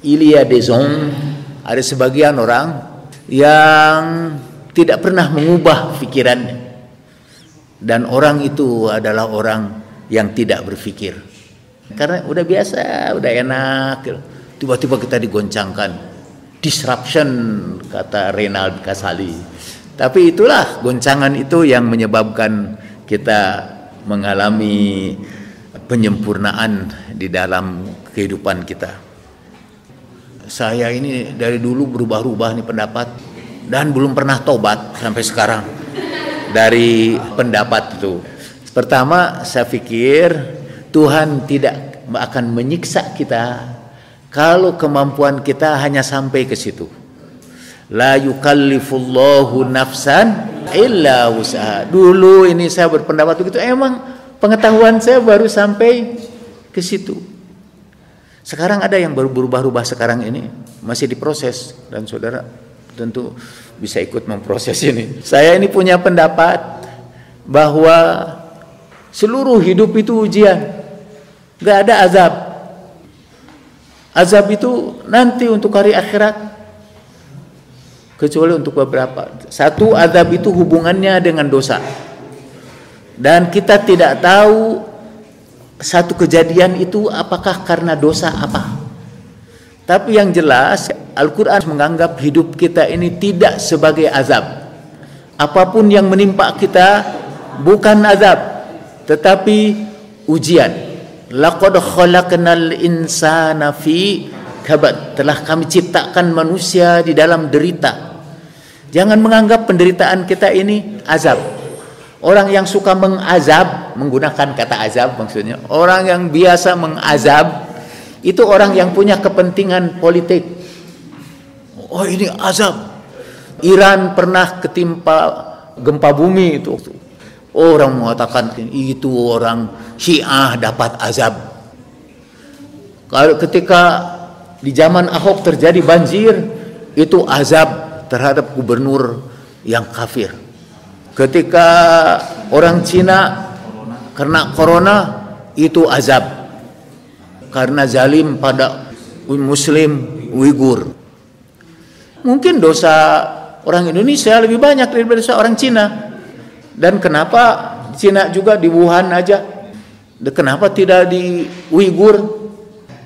il y a des hommes, ada sebagian orang yang tidak pernah mengubah pikirannya. Dan orang itu adalah orang yang tidak berpikir. Karena udah biasa, udah enak. Tiba-tiba kita digoncangkan. Disruption, kata Renald Kasali. Tapi itulah goncangan itu yang menyebabkan kita mengalami penyempurnaan di dalam kehidupan kita. Saya ini dari dulu berubah-ubah nih pendapat dan belum pernah tobat sampai sekarang dari pendapat itu. Pertama, saya pikir Tuhan tidak akan menyiksa kita kalau kemampuan kita hanya sampai ke situ. La yukallifullahu nafsan illa wus'aha. Dulu ini saya berpendapat begitu, emang pengetahuan saya baru sampai ke situ. Sekarang ada yang baru berubah-ubah sekarang ini, masih diproses, dan saudara tentu bisa ikut memproses ini. Saya ini punya pendapat bahwa seluruh hidup itu ujian, nggak ada azab. Azab itu nanti untuk hari akhirat, kecuali untuk beberapa. Satu, azab itu hubungannya dengan dosa, dan kita tidak tahu satu kejadian itu apakah karena dosa apa. Tapi yang jelas Al-Quran menganggap hidup kita ini tidak sebagai azab. Apapun yang menimpa kita bukan azab, tetapi ujian. Laqad khalaqnal insana fi kabad. Telah kami ciptakan manusia di dalam derita. Jangan menganggap penderitaan kita ini azab. Orang yang suka mengazab, menggunakan kata azab maksudnya, orang yang biasa mengazab itu orang yang punya kepentingan politik. Oh, ini azab. Iran pernah ketimpa gempa bumi itu. Orang mengatakan itu orang Syiah dapat azab. Kalau ketika di zaman Ahok terjadi banjir, itu azab terhadap gubernur yang kafir. Ketika orang Cina kena corona, itu azab karena zalim pada muslim Uighur. Mungkin dosa orang Indonesia lebih banyak daripada dosa orang Cina. Dan kenapa Cina juga di Wuhan aja? Kenapa tidak di Uighur?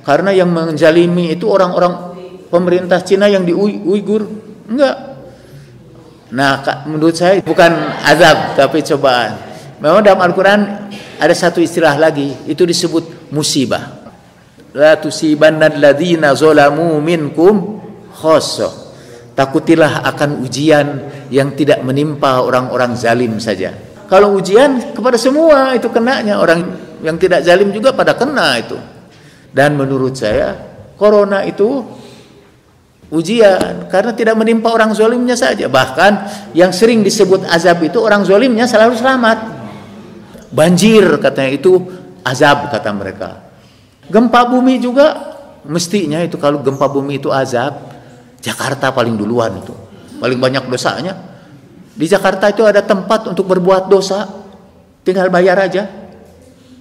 Karena yang menzalimi itu orang-orang pemerintah Cina yang di Uighur. Enggak. Nah, menurut saya bukan azab tapi cobaan. Memang dalam Al-Quran ada satu istilah lagi, itu disebut musibah. La tusibanna alladzina zalamu minkum khassah. Takutilah akan ujian yang tidak menimpa orang-orang zalim saja. Kalau ujian kepada semua itu kenanya, orang yang tidak zalim juga pada kena itu. Dan menurut saya corona itu ujian, karena tidak menimpa orang zalimnya saja. Bahkan yang sering disebut azab itu orang zalimnya selalu selamat. Banjir katanya itu azab kata mereka. Gempa bumi juga mestinya itu, kalau gempa bumi itu azab, Jakarta paling duluan itu. Paling banyak dosanya. Di Jakarta itu ada tempat untuk berbuat dosa, tinggal bayar aja.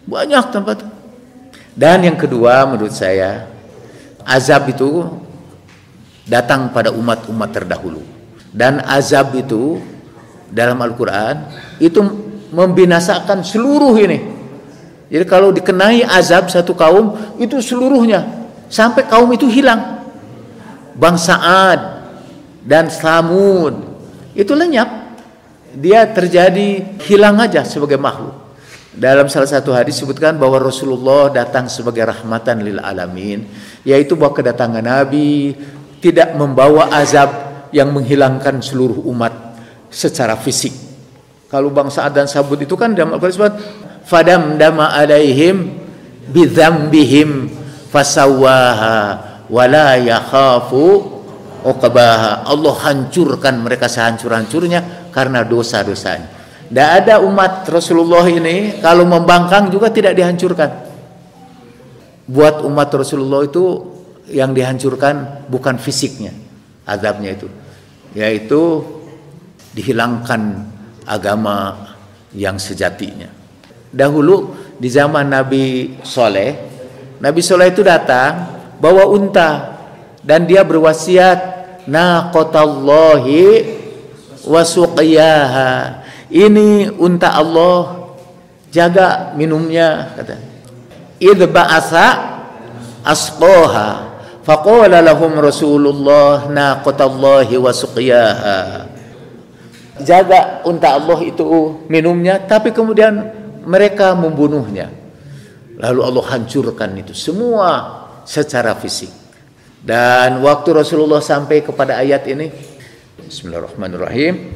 Banyak tempat. Dan yang kedua menurut saya, azab itu datang pada umat-umat terdahulu. Dan azab itu dalam Al-Quran itu membinasakan seluruh ini. Jadi kalau dikenai azab satu kaum itu seluruhnya, sampai kaum itu hilang. Bangsa Ad dan Samud itu lenyap. Dia terjadi hilang aja sebagai makhluk. Dalam salah satu hadis disebutkan bahwa Rasulullah datang sebagai rahmatan lil alamin, yaitu bahwa kedatangan Nabi tidak membawa azab yang menghilangkan seluruh umat secara fisik. Kalau bangsa Ad dan Samud itu kan dalam Al-Quran disebut fadamdama alaihim bidzambihim fasawwaha wala yakhafu uqbaha. Allah hancurkan mereka sehancur-hancurnya karena dosa-dosanya. Tidak ada umat Rasulullah ini kalau membangkang juga tidak dihancurkan. Buat umat Rasulullah itu yang dihancurkan bukan fisiknya, azabnya itu, yaitu dihilangkan agama yang sejatinya. Dahulu di zaman Nabi Soleh itu datang bawa unta dan dia berwasiat naqatallahi wa suqiyaha. Ini unta Allah, jaga minumnya, kata. Idh ba'atha asqaha faqala lahum Rasulullah naqatallahi wa suqiyaha. Jaga unta Allah itu minumnya, tapi kemudian mereka membunuhnya. Lalu Allah hancurkan itu semua secara fisik. Dan waktu Rasulullah sampai kepada ayat ini, Bismillahirrahmanirrahim,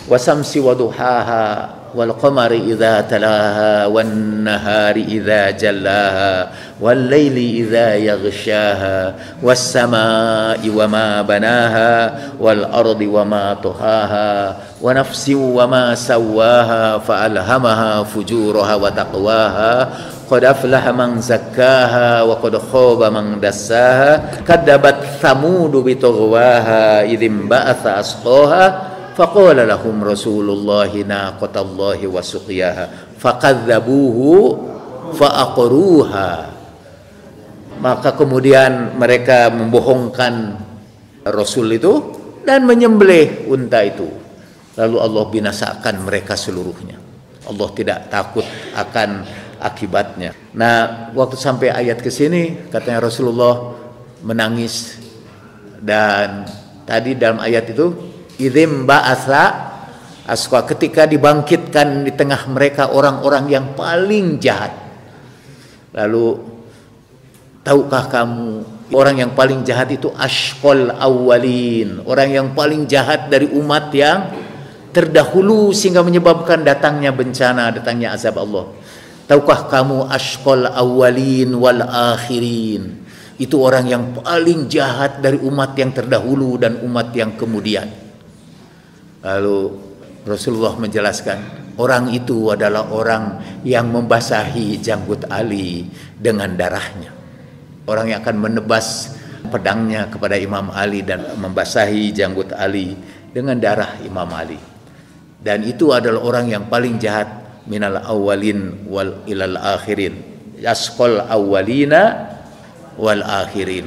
wasamsi waduhaha wal qamari idza talaha wan nahari idza jallaha wal laili idza yaghshaha was samai wama banaha wal ardi wama tuhaha wa nafsin wama sawaha fa alhamaha fujuraha wa taqwaha qad aflaha man zakkaha wa qad khaba man dassaha kadzabat thamudu bitughwaha idzim ba'atha asqaha faqala lahum Rasulullahi naqatallahi wa suqiyaha faqadzabuhu faaqruha. Maka kemudian mereka membohongkan Rasul itu dan menyembelih unta itu. Lalu Allah binasakan mereka seluruhnya. Allah tidak takut akan akibatnya. Nah, waktu sampai ayat ke sini katanya Rasulullah menangis. Dan tadi dalam ayat itu idzim ba'atha asqa, ketika dibangkitkan di tengah mereka orang-orang yang paling jahat. Lalu tahukah kamu orang yang paling jahat itu asqal awwalin, orang yang paling jahat dari umat yang terdahulu sehingga menyebabkan datangnya bencana, datangnya azab Allah. Tahukah kamu asqal awwalin wal akhirin, itu orang yang paling jahat dari umat yang terdahulu dan umat yang kemudian. Lalu Rasulullah menjelaskan, orang itu adalah orang yang membasahi janggut Ali dengan darahnya. Orang yang akan menebas pedangnya kepada Imam Ali dan membasahi janggut Ali dengan darah Imam Ali. Dan itu adalah orang yang paling jahat minal awwalin wal ilal akhirin. Yasqal awwalina wal akhirin.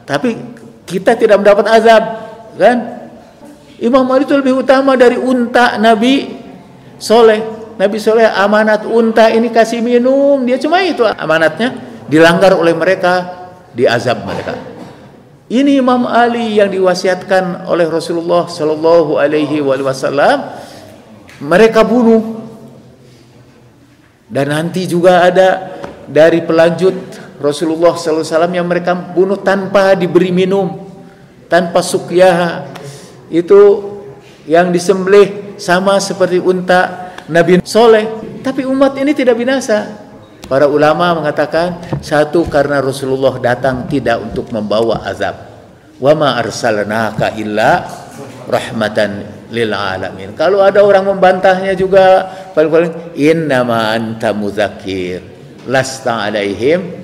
Tapi kita tidak mendapat azab, kan? Imam Ali itu lebih utama dari unta Nabi Soleh. Nabi Soleh amanat unta ini kasih minum, dia cuma itu amanatnya, dilanggar oleh mereka, diazab mereka. Ini Imam Ali yang diwasiatkan oleh Rasulullah Shallallahu Alaihi Wasallam, mereka bunuh. Dan nanti juga ada dari pelanjut Rasulullah Sallallahu Alaihi Wasallam yang mereka bunuh tanpa diberi minum, tanpa suqyah. Itu yang disembelih sama seperti unta Nabi Soleh. Tapi umat ini tidak binasa. Para ulama mengatakan, satu karena Rasulullah datang tidak untuk membawa azab. Wa ma arsalnaka illa rahmatan lil alamin. Kalau ada orang membantahnya juga, paling-paling innama anta mudzakir lasta alaihim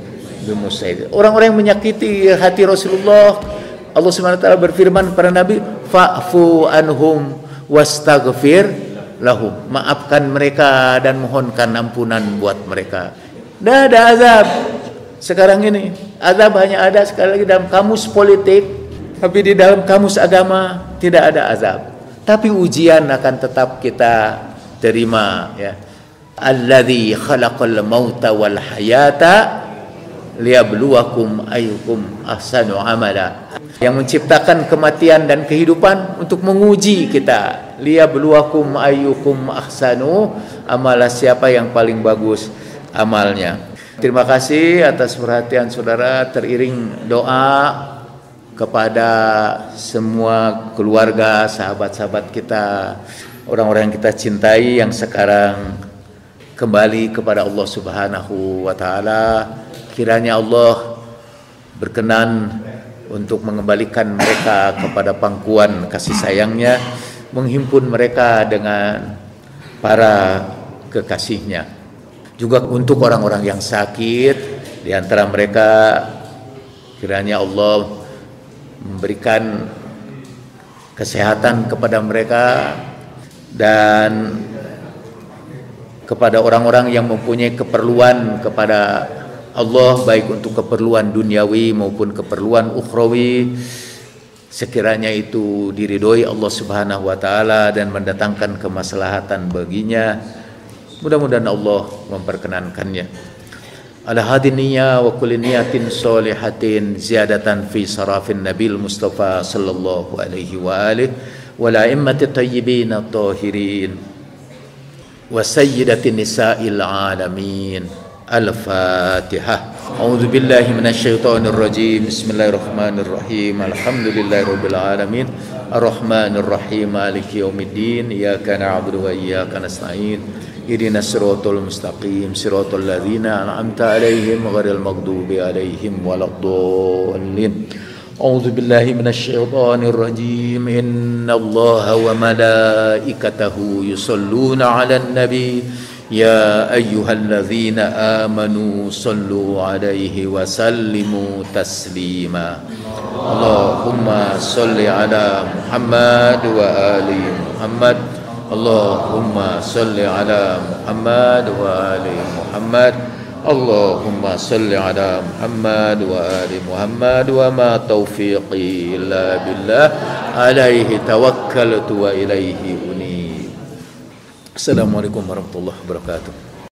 bimusaidir. Orang-orang yang menyakiti hati Rasulullah, Allah Subhanahu wa taala berfirman kepada Nabi, fa'fu anhum wastaghfir lahum. Maafkan mereka dan mohonkan ampunan buat mereka. Tidak ada azab. Sekarang ini azab hanya ada sekali lagi dalam kamus politik, tapi di dalam kamus agama tidak ada azab. Tapi ujian akan tetap kita terima, ya. Alladzi khalaqal mauta wal hayata liyabluwakum ayyukum ahsanu amala. Yang menciptakan kematian dan kehidupan untuk menguji kita. Liyabluwakum ayyukum ahsanu amala, siapa yang paling bagus amalnya. Terima kasih atas perhatian saudara, teriring doa kepada semua keluarga, sahabat-sahabat kita, orang-orang yang kita cintai yang sekarang kembali kepada Allah Subhanahu wa taala. Kiranya Allah berkenan untuk mengembalikan mereka kepada pangkuan kasih sayangnya, menghimpun mereka dengan para kekasihnya. Juga untuk orang-orang yang sakit di antara mereka, kiranya Allah memberikan kesehatan kepada mereka, dan kepada orang-orang yang mempunyai keperluan kepada Allah, baik untuk keperluan duniawi maupun keperluan ukhrawi, sekiranya itu diridhoi Allah Subhanahu wa taala dan mendatangkan kemaslahatan baginya. Mudah-mudahan Allah memperkenankannya. Ala hadin niyya wa kulli niyatin sholihatin ziyadatan fi sarafin nabil mustafa sallallahu alaihi wa alihi wa la immati tayyibin at-tahirin wa sayyidatin nisa'il alamin. Al-Fatihah. A'udzu billahi minasy syaithanir rajim. Bismillahirrahmanirrahim. Alhamdulillahirabbil alamin. Arrahmanir rahim. Maliki yaumiddin. Iyyaka na'budu wa iyyaka nasta'in. Ihdinas siratal mustaqim. Siratal ladzina an'amta 'alaihim ghairil maghdubi 'alaihim waladdallin. A'udzu billahi minasy syaithanir rajim. Innallaha wa malaikatahu yusholluna 'alan nabi. Ya ayyuhalladzina amanu sallu 'alaihi wa sallimu taslima. Allahumma shalli 'ala Muhammad wa ali Muhammad. Allahumma shalli 'ala Muhammad wa ali Muhammad. Allahumma shalli 'ala Muhammad wa ali Muhammad. Wa ma taufiqi illa billah. Alaihi tawakkaltu wa ilaihi unib. Assalamualaikum warahmatullahi wabarakatuh.